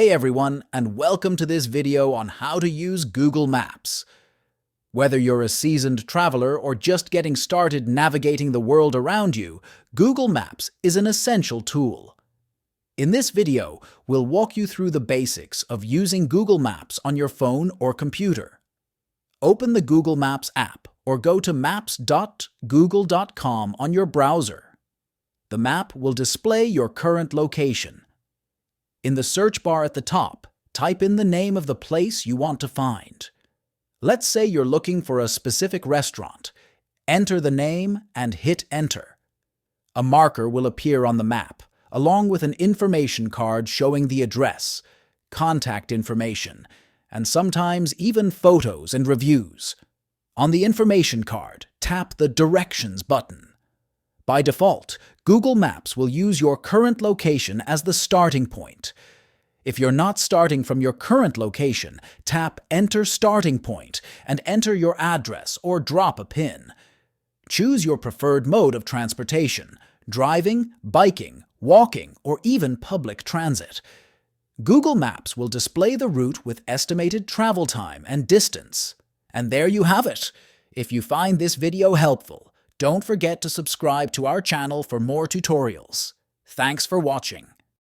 Hey everyone, and welcome to this video on how to use Google Maps. Whether you're a seasoned traveler or just getting started navigating the world around you, Google Maps is an essential tool. In this video, we'll walk you through the basics of using Google Maps on your phone or computer. Open the Google Maps app or go to maps.google.com on your browser. The map will display your current location. In the search bar at the top, type in the name of the place you want to find. Let's say you're looking for a specific restaurant. Enter the name and hit enter. A marker will appear on the map, along with an information card showing the address, contact information, and sometimes even photos and reviews. On the information card, tap the Directions button. By default, Google Maps will use your current location as the starting point. If you're not starting from your current location, tap Enter Starting Point and enter your address or drop a PIN. Choose your preferred mode of transportation: driving, biking, walking, or even public transit. Google Maps will display the route with estimated travel time and distance. And there you have it. If you find this video helpful, don't forget to subscribe to our channel for more tutorials. Thanks for watching.